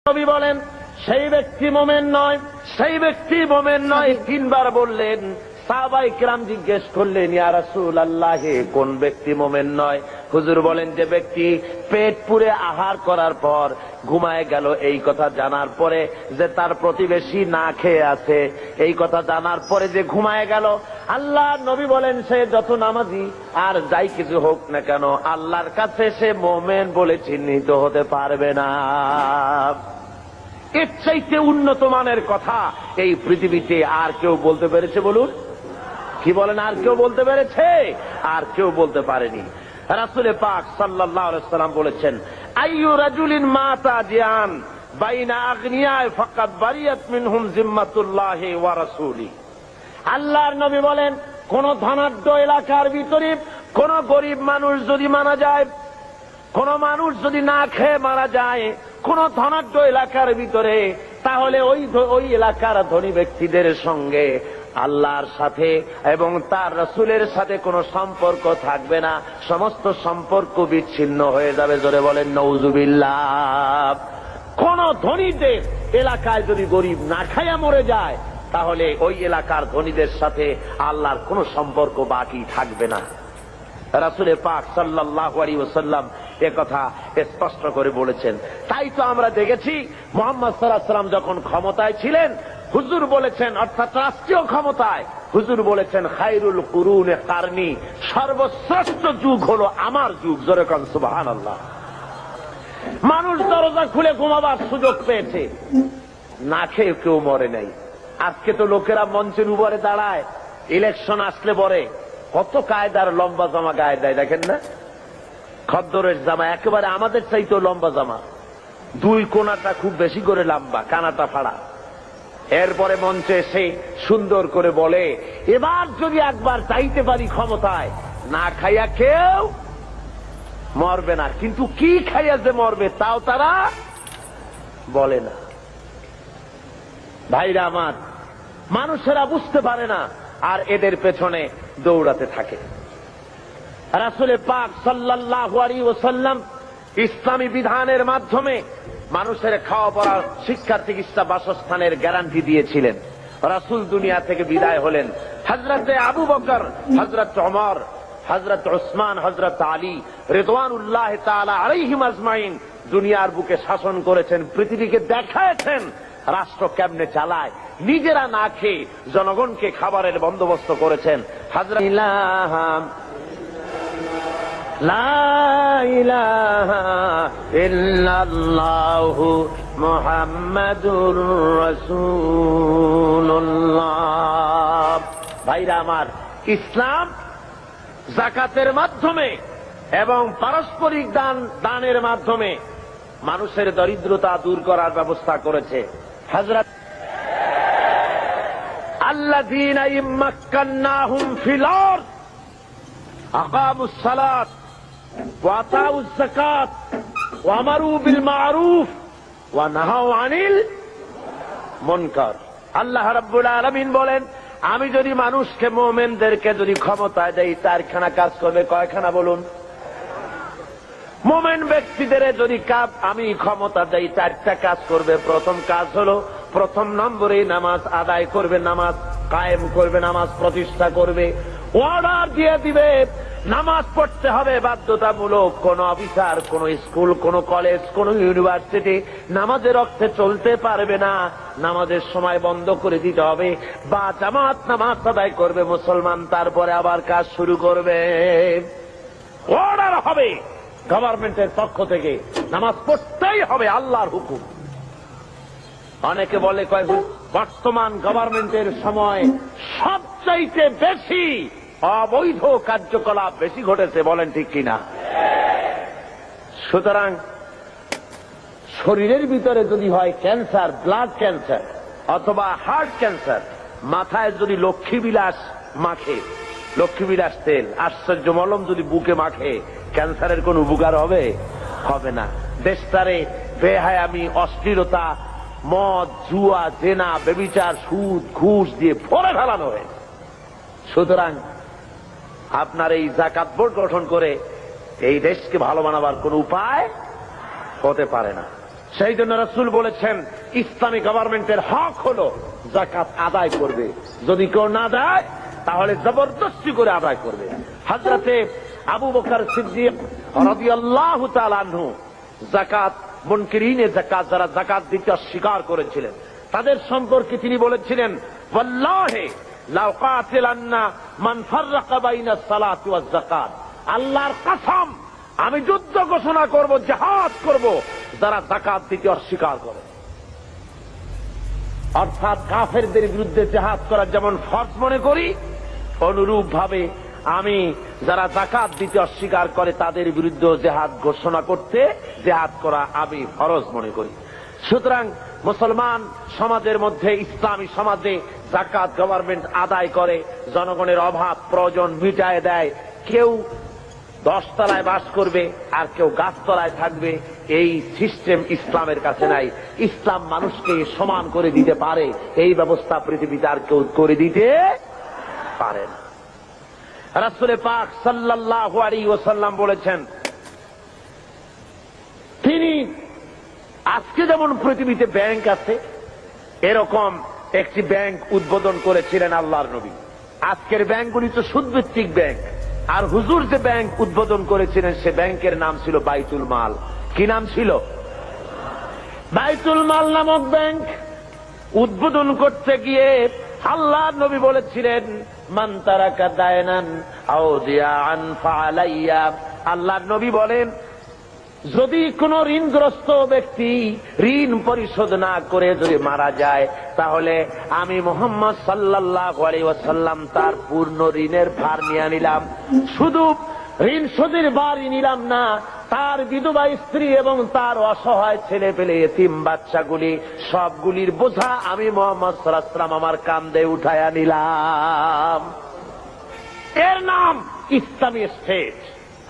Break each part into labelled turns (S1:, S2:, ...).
S1: নবী বলেন সেই ব্যক্তি মোমেন নয়, সেই ব্যক্তি মোমেন নয়। তিনবার বললেন। সাহাবায়ে কেরাম জিজ্ঞেস করলেন, ইয়া রাসূলুল্লাহ, কোন ব্যক্তি মোমেন নয়? হুজুর বলেন, যে ব্যক্তি পেট পুরে আহার করার পর ঘুমায় গেল, এই কথা জানার পরে যে তার প্রতিবেশী না খেয়ে আছে, এই কথা জানার পরে যে ঘুমায় গেল, আল্লাহ নবী বলেন সে যত নামাজি আর যাই কিছু হোক না কেন, আল্লাহর কাছে সে মোমেন বলে চিহ্নিত হতে পারবে না। এর চাইতে উন্নত মানের কথা এই পৃথিবীতে আর কেউ বলতে পেরেছে? বলুন, কি বলেন? আর কেউ বলতে পেরেছে? আর কেউ বলতে পারেনি। রাসূল পাক সাল্লাল্লাহু আলাইহি ওয়াসাল্লাম বলেছেন, আইয়ু রাজুলিন মাতা জিয়ান বাইনা আগনিয়া ফাকাদ বারিয়াত মিনহুম জিম্মাতুল্লাহি ওয়া রাসূলি। আল্লাহর নবী বলেন, কোন ধনাঢ্য এলাকার ভিতরে কোন গরিব মানুষ যদি মারা যায়, কোন মানুষ যদি না খেয়ে মারা যায় কোন ধনাঢ্য এলাকার ভিতরে, তাহলে ওই এলাকার ধনী ব্যক্তিদের সঙ্গে আল্লাহর সাথে এবং তার রাসূলের সাথে কোনো সম্পর্ক থাকবে না, সমস্ত সম্পর্ক বিচ্ছিন্ন হয়ে যাবে। জোরে বলেন নাউজুবিল্লাহ। কোন ধনীদের এলাকায় যদি গরিব না খাইয়া মরে যায়, তাহলে ওই এলাকার ধনীদের সাথে আল্লাহর কোনো সম্পর্ক বাকি থাকবে না। রাসূল পাক সাল্লাল্লাহু আলাইহি ওয়াসাল্লাম একথা স্পষ্ট করে বলেছেন। তাই তো আমরা দেখেছি মুহাম্মদ সাল্লাল্লাহু আলাইহি ওয়াসাল্লাম যখন ক্ষমতায় ছিলেন, হুজুর বলেছেন, অর্থাৎ রাষ্ট্রীয় ক্ষমতায়, হুজুর বলেছেন, খায়রুল কুরুনে কারনি, সর্বশ্রেষ্ঠ যুগ হলো আমার যুগ। জোরে কোন সুবহানাল্লাহ। মানুষ দরজা খুলে ঘুমাবার সুযোগ পেয়েছে, না খেয়ে কেউ মরে নাই। আজকে তো লোকেরা মঞ্চের উপরে দাঁড়ায়, ইলেকশন আসলে পরে কত কায়দার লম্বা জামা গায়ে দেয়, দেখেন না? খদ্দরের জামা একেবারে আমাদের চাইতেও লম্বা জামা, দুই কোনাটা খুব বেশি করে লম্বা, কানাটা ফাড়া। এরপরে মঞ্চে এসে সুন্দর করে বলে, এবার যদি একবার চাইতে পারি ক্ষমতায়, না খাইয়া কেউ মরবে না। কিন্তু কি খাইয়া যে মরবে তাও তারা বলে না। ভাইরা আমার, মানুষেরা বুঝতে পারে না, আর এদের পেছনে দৌড়াতে থাকে। রাসূল পাক সাল্লাল্লাহু আলাইহি ওয়াসাল্লাম ইসলামী বিধানের মাধ্যমে মানুষের খাওয়া পড়া, শিক্ষা, চিকিৎসা, বাসস্থানের গ্যারান্টি দিয়েছিলেন। রাসূল দুনিয়া থেকে বিদায় হলেন, হযরতে আবু বকর, হযরত ওমর, হযরত উসমান, হযরত আলী রিদওয়ানুল্লাহ তাআলা আলাইহিম আজমাইন দুনিয়ার বুকে শাসন করেছেন, পৃথিবীকে দেখাচ্ছেন রাষ্ট্র কেমনে চালায়। নিজেরা না খেয়ে জনগণকে খাবারের বন্দোবস্ত করেছেন। হযরত লা ইলাহা ইল্লাল্লাহু মুহাম্মাদুর রাসূলুল্লাহ। ভাইরা আমার, ইসলাম যাকাতের মাধ্যমে এবং পারস্পরিক দানের মাধ্যমে মানুষের দরিদ্রতা দূর করার ব্যবস্থা করেছে। হযরত আল্লাযীনা ইম্মাক্কান্নাহুম ফিল আরদ আকামুস সালাত ওয়া আতাউজ যাকাত ওয়া আমারু বিল মা'রুফ ওয়া নাহাউ আনিল মুনকার। আল্লাহ রাব্বুল আলামিন বলেন, আমি যদি মানুষকে, মুমিনদেরকে যদি ক্ষমতায় দেই, চারখানা কাজ করবে। কয়খানা বলুন? মুমিন ব্যক্তিদের যদি আমি ক্ষমতা দেই, চারটা কাজ করবে। প্রথম কাজ হলো, প্রথম নম্বরে নামাজ আদায় করবে, নামাজ কায়েম করবে, নামাজ প্রতিষ্ঠা করবে। অর্ডার দিয়ে দিবে নামাজ পড়তে হবে বাধ্যতামূলক। কোন অফিসার, কোন স্কুল, কোন কলেজ, কোন ইউনিভার্সিটি নামাজের অর্থে চলতে পারবে না, নামাজের সময় বন্ধ করে দিতে হবে। বা জামাত নামাজ আদায় করবে মুসলমান, তারপরে আবার কাজ শুরু করবে। অর্ডার হবে গভর্নমেন্টের পক্ষ থেকে, নামাজ পড়তেই হবে, আল্লাহর হুকুম। অনেকে বলে, বর্তমান গভর্নমেন্টের সময় সবচাইতে বেশি অবৈধ কার্যকলাপ বেশি ঘটেছে, বলেন ঠিক কিনা? সুতরাং শরীরের ভিতরে যদি হয় ক্যান্সার, ব্লাড ক্যান্সার অথবা হার্ট ক্যান্সার, মাথায় যদি লক্ষ্মীবিলাস মাখে, লক্ষ্মীবিলাস তেল, আশ্চর্য মলম যদি বুকে মাখে, ক্যান্সারের কোন উপকার হবে? হবে না। দেশটারে বেহায়ামি, অশ্লীলতা, মদ, জুয়া, জেনা, ব্যভিচার, সুদ, ঘুষ দিয়ে ভরে ফেলানো হয়েছে। সুতরাং আপনার এই যাকাত বোর্ড গঠন করে এই দেশকে ভালো বানাবার কোন উপায় হতে পারে না। সেই জন্য রাসূল বলেছেন ইসলামী গভর্নমেন্টের হক হলো যাকাত আদায় করবে, যদি কেউ না দেয় তাহলে জবরদস্তি করে আদায় করবে। হযরতে আবু বকর সিদ্দিক রাদিয়াল্লাহু তাআলা আনহু যাকাত মুনকিরিনে যাকাত, যারা যাকাত দিতে অস্বীকার করেছিলেন, তাদের সম্পর্কে তিনি বলেছিলেন ওয়াল্লাহি লাউ কাতিলান্না মান ফাররাকা বাইনাস সালাতি ওয়াজ যাকাত, আল্লাহর কসম আমি যুদ্ধ ঘোষণা করব, জিহাদ করব যারা যাকাত দিতে অস্বীকার করে। অর্থাৎ কাফেরদের বিরুদ্ধে জিহাদ করা যেমন ফরজ মনে করি, অনুরূপ ভাবে আমি যারা যাকাত দিতে অস্বীকার করে তাদের বিরুদ্ধে জিহাদ ঘোষণা করতে, জিহাদ করা আমি ফরজ মনে করি। সুতরাং মুসলমান সমাজের মধ্যে, ইসলামী সমাজে যাকাত গভর্নমেন্ট আদায় করে, জনগণের অভাব প্রয়োজন মিটায় দেয়। কেউ 10 তলায় বাস করবে আর কেউ গাছতলায় থাকবে, এই সিস্টেম ইসলামের কাছে নাই। ইসলাম মানুষকে সমান করে দিতে পারে, এই ব্যবস্থা পৃথিবীতে আর কেউ করে দিতে পারে না। রাসূল পাক সাল্লাল্লাহু আলাইহি ওয়াসাল্লাম বলেছেন, তিনি আজকে যেমন পৃথিবীতে ব্যাংক আছে, এরকম একটি ব্যাংক উদ্বোধন করেছিলেন আল্লাহর নবী। আজকের ব্যাংকগুলি তো সুদভিত্তিক ব্যাংক, আর হুজুর যে ব্যাংক উদ্বোধন করেছিলেন সে ব্যাংকের নাম ছিল বাইতুল মাল। কি নাম ছিল? বাইতুল মাল নামক ব্যাংক উদ্বোধন করতে গিয়ে আল্লাহর নবী বলেছিলেন মান তারাকা দায়নান আও দিয়ান ফালাইয়া। আল্লাহর নবী বলেন, যদি কোন ঋণগ্রস্ত ব্যক্তি ঋণ পরিশোধ না করে যদি মারা যায়, তাহলে আমি মুহাম্মদ সাল্লাল্লাহু আলাইহি ওয়াসাল্লাম তার পূর্ণ ঋণের ভার নিয়ে নিলাম। শুধু ঋণ শোধের ভারই নিলাম না, তার বিধবা স্ত্রী এবং তার অসহায় ছেলে পেলে এতিম বাচ্চাগুলি সবগুলির বোঝা আমি মুহাম্মদ সাল্লাল্লাহু আলাইহি ওয়াসাল্লাম আমার কাঁধে উঠায়া নিলাম। এর নাম ইসলামী স্টেট।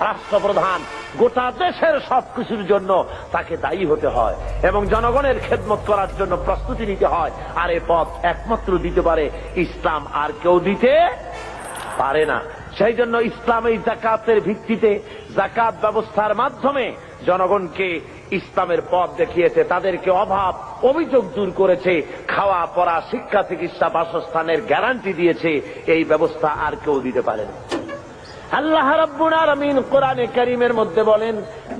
S1: রাষ্ট্রপ্রধান গোটা দেশের সবকিছুর জন্য তাকে দায়ী হতে হয় এবং জনগণের খেদমত করার জন্য প্রস্তুতি নিতে হয়। আর এ পথ একমাত্র দিতে পারে ইসলাম, আর কেউ দিতে পারে না। সেই জন্য ইসলাম এই যাকাতের ভিত্তিতে, যাকাত ব্যবস্থার মাধ্যমে জনগণকে ইসলামের পথ দেখিয়েছে, তাদেরকে অভাব অভিযোগ দূর করেছে, খাওয়া পড়া শিক্ষা চিকিৎসা বাসস্থানের গ্যারান্টি দিয়েছে। এই ব্যবস্থা আর কেউ দিতে পারে না। আল্লাহ রাব্বুল আলামিন কোরআনে কারীমের মধ্যে বলেন,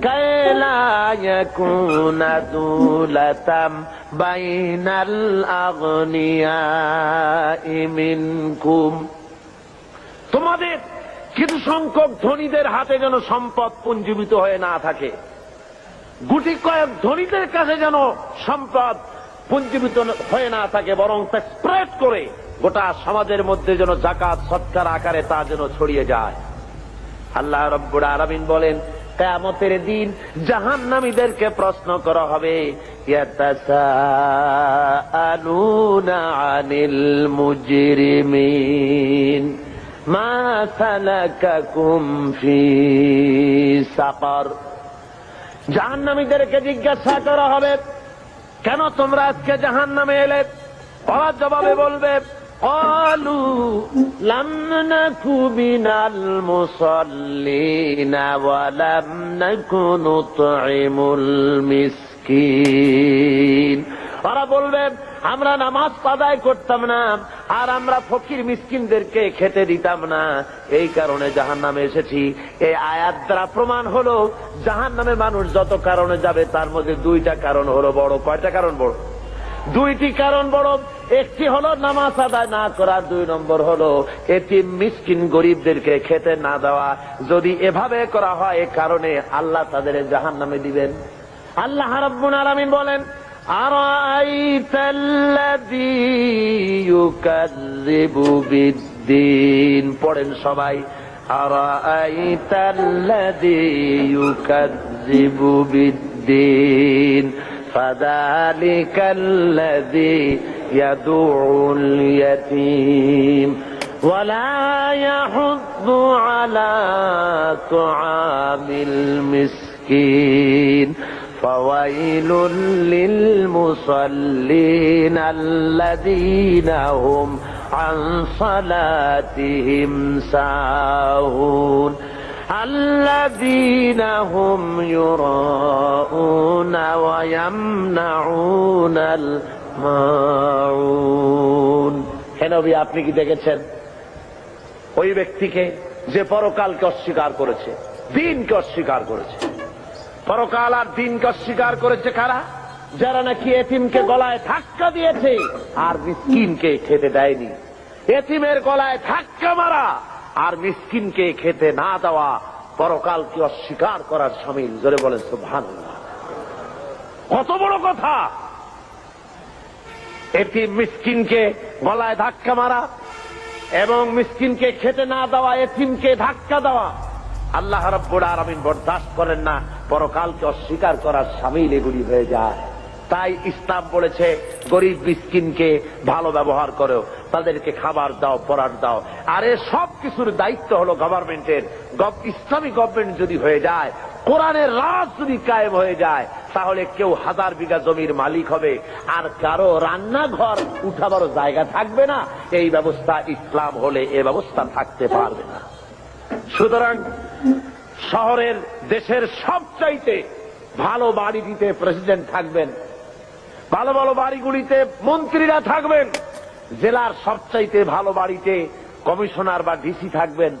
S1: কায়লা ইয়াকুনা দুলাতাম বাইনাল আগনিয়াই মিনকুম, তোমাদের কিছু সংখ্যক ধনীদের হাতে যেন সম্পদ পুঞ্জীভূত হয়ে না থাকে, গুটি কয়েক ধনীদের কাছে যেন সম্পদ পুঞ্জীভূত হয়ে না থাকে, বরং তা স্প্রেড করে গোটা সমাজের মধ্যে যেন যাকাত সদকার আকারে তা যেন ছড়িয়ে যায়। আল্লাহ রাব্বুল আলামিন বলেন, কিয়ামতের দিন জাহান্নামীদেরকে প্রশ্ন করা হবে, ইয়াতাসাআলুনা আনিল মুজরিমিন মা সালাকাকুম ফি সাকার। জাহান্নামীদেরকে জিজ্ঞাসা করা হবে, কেন তোমরা আজকে জাহান্নামে এলে? ওরা জবাবে বলবে, ক্বালু লাম নাকু মিনাল মুসাল্লিনা ওয়া লাম নাকু নুতঈমুল মিসকিন। ওরা বলবে, আমরা নামাজ আদায় করতাম না, আর আমরা ফকির মিসকিনদেরকে খেতে দিতাম না, এই কারণে জাহান্নামে এসেছি। এই আয়াত দ্বারা প্রমাণ হলো জাহান্নামে মানুষ যত কারণে যাবে তার মধ্যে দুইটা কারণ হলো বড়। কয়টা কারণ বড়? দুইটি কারণ বড়। একটি হলো নামাজ আদায় না করা, 2 নম্বর হলো এতিম মিসকিন গরিবদেরকে খেতে না দেওয়া। যদি এভাবে করা হয়, এ কারণে আল্লাহ তাদের জাহান্নামে দিবেন। আল্লাহ রাব্বুল আলামিন বলেন, আরাআইতাল্লাযী ইউকাযযিবু বিদ্দীন। পড়েন সবাই, আরাআইতাল্লাযী ইউকাযযিবু বিদ্দীন ফাযালিকাল্লাযী ইয়াদুউল ইয়াতীম ওয়া লা ইয়াহুদ্দু আলা তুআমিল মিসকিন فويل للمصلين الذين هم عن صلاتهم ساهون। আল্লাযীনা হুম ইউরাউনা ওয়া ইয়ামনাউনাল মাউন। হে নবী, আপনি কি দেখেছেন ওই ব্যক্তিকে যে পরকালকে অস্বীকার করেছে, দিনকে অস্বীকার করেছে? পরকাল আর দিনকে অস্বীকার করেছে কারা? যারা নাকি এতিমকে গলায় ধাক্কা দিয়েছে আর মিসকিনকে খেতে দেয়নি। এতিমের গলায় ধাক্কা মারা আর মিসকিনকে খেতে না দেওয়া পরকালকে অস্বীকার করার শামিল। জোরে বলেন সুবহানাল্লাহ। কত বড় কথা! এতিম মিসকিনকে গলায় ধাক্কা মারা এবং মিসকিনকে খেতে না দেওয়া, এতিমকে ধাক্কা দেওয়া আল্লাহ রাব্বুল আলামিন বরদাস্ত করেন না। পরকালকে অস্বীকার করার শামিল এগুলি হয়ে যায়। তাই ইসলাম বলেছে গরিব মিসকিনকে ভালো ব্যবহার করো, তাদেরকে খাবার দাও, পরার দাও। আর এ সব কিছুর দায়িত্ব হলো গভর্নমেন্টের। ইসলামী গভর্নমেন্ট যদি হয়ে যায়, কোরআনের রাজ যদি কায়েম হয়ে যায়, তাহলে কেউ 1000 বিঘা জমির মালিক হবে আর কারো রান্নাঘর উঠাবারও জায়গা থাকবে না। এই ব্যবস্থা ইসলাম হলে এ ব্যবস্থা থাকতে পারবে না। সুতরাং শহরের, দেশের সবচাইতে ভালো বাড়িটিতে প্রেসিডেন্ট থাকবেন, ভালো ভালো বাড়িগুলিতে মন্ত্রীরা থাকবেন, জেলার সবচাইতে ভালো বাড়িতে কমিশনার বা ডিসি থাকবেন,